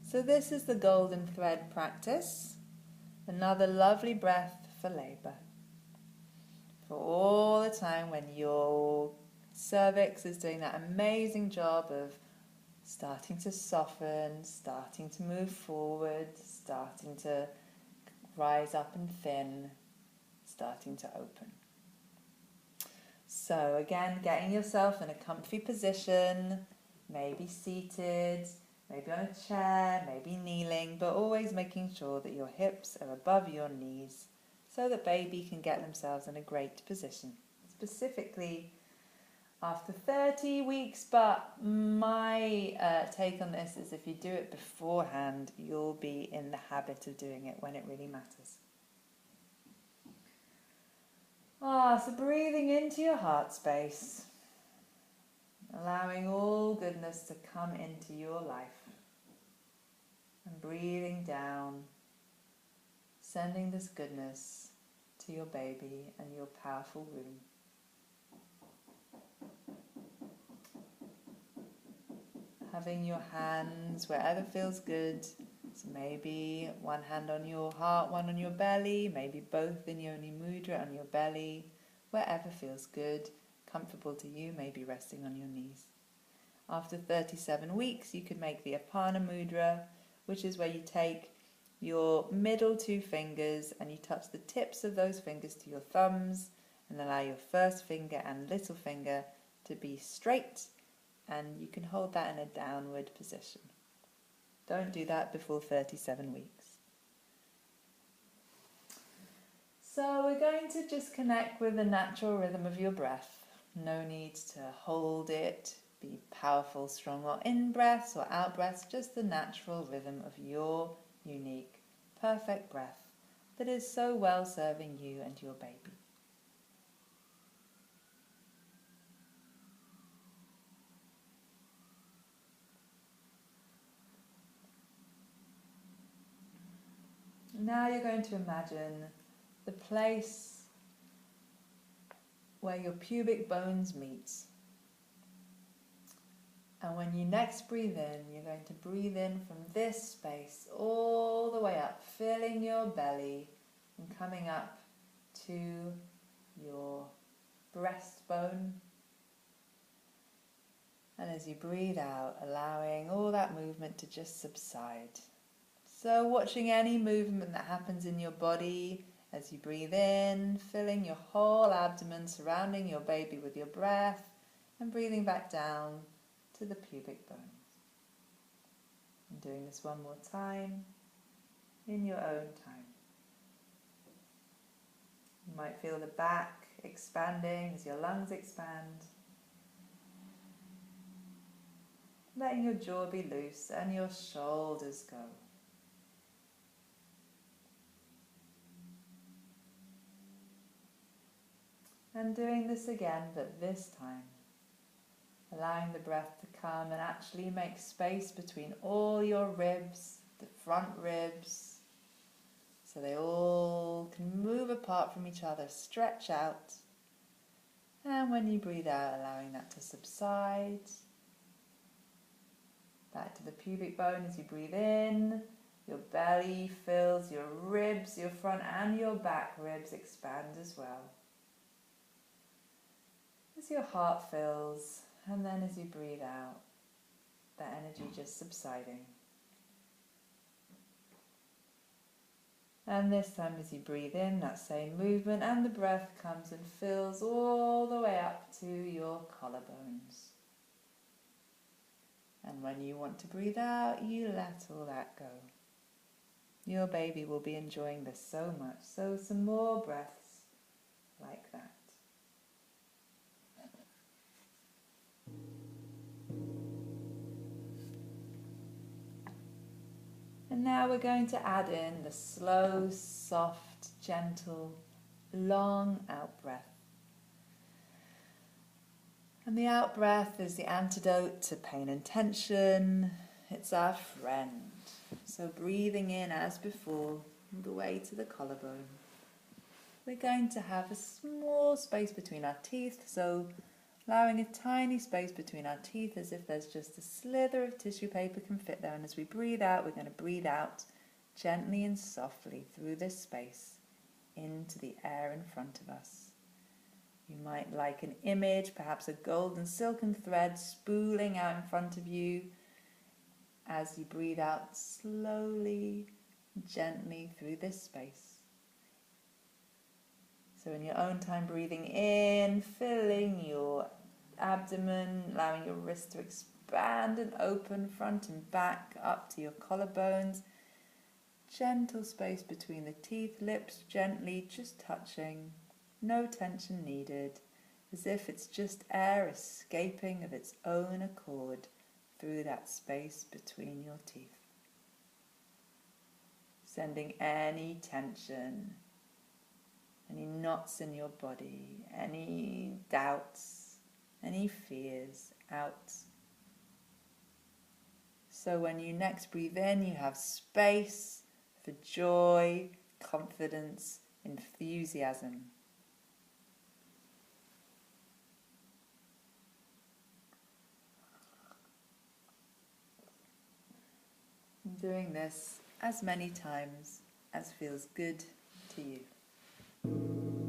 So this is the golden thread practice. Another lovely breath for labour. For all the time when your cervix is doing that amazing job of starting to soften, starting to move forward, starting to rise up and thin, starting to open. So again, getting yourself in a comfy position, maybe seated, maybe on a chair, maybe kneeling, but always making sure that your hips are above your knees so that baby can get themselves in a great position. Specifically after 30 weeks, but my take on this is if you do it beforehand, you'll be in the habit of doing it when it really matters. So breathing into your heart space, allowing all goodness to come into your life, and breathing down, sending this goodness to your baby and your powerful womb. Having your hands wherever feels good. So maybe one hand on your heart, one on your belly, maybe both in Yoni Mudra on your belly, wherever feels good, comfortable to you, maybe resting on your knees. After 37 weeks, you could make the Apana Mudra, which is where you take your middle two fingers and you touch the tips of those fingers to your thumbs and allow your first finger and little finger to be straight, and you can hold that in a downward position. Don't do that before 37 weeks. So we're going to just connect with the natural rhythm of your breath. No need to hold it, be powerful, strong or in-breaths or out-breaths, just the natural rhythm of your unique, perfect breath that is so well serving you and your baby. Now you're going to imagine the place where your pubic bones meet. And when you next breathe in, you're going to breathe in from this space all the way up, filling your belly and coming up to your breastbone. And as you breathe out, allowing all that movement to just subside. So watching any movement that happens in your body as you breathe in, filling your whole abdomen, surrounding your baby with your breath, and breathing back down to the pubic bones. And doing this one more time in your own time. You might feel the back expanding as your lungs expand. Letting your jaw be loose and your shoulders go. And doing this again, but this time allowing the breath to come and actually make space between all your ribs, the front ribs, so they all can move apart from each other, stretch out. And when you breathe out, allowing that to subside. Back to the pubic bone as you breathe in. Your belly fills, your ribs, your front and your back ribs expand as well. As your heart fills, and then as you breathe out, that energy just subsiding. And this time as you breathe in, that same movement, and the breath comes and fills all the way up to your collarbones. And when you want to breathe out, you let all that go. Your baby will be enjoying this so much. So some more breaths like that. And now we're going to add in the slow, soft, gentle, long out-breath. And the out-breath is the antidote to pain and tension. It's our friend. So breathing in as before, all the way to the collarbone. We're going to have a small space between our teeth, so allowing a tiny space between our teeth as if there's just a slither of tissue paper can fit there. And as we breathe out, we're going to breathe out gently and softly through this space into the air in front of us. You might like an image, perhaps a golden silken thread spooling out in front of you as you breathe out slowly, gently through this space. So in your own time, breathing in, filling your abdomen, allowing your wrists to expand and open front and back up to your collarbones. Gentle space between the teeth, lips gently just touching. No tension needed, as if it's just air escaping of its own accord through that space between your teeth. Sending any tension, any knots in your body, any doubts, any fears out. So when you next breathe in, you have space for joy, confidence, enthusiasm. Doing this as many times as feels good to you.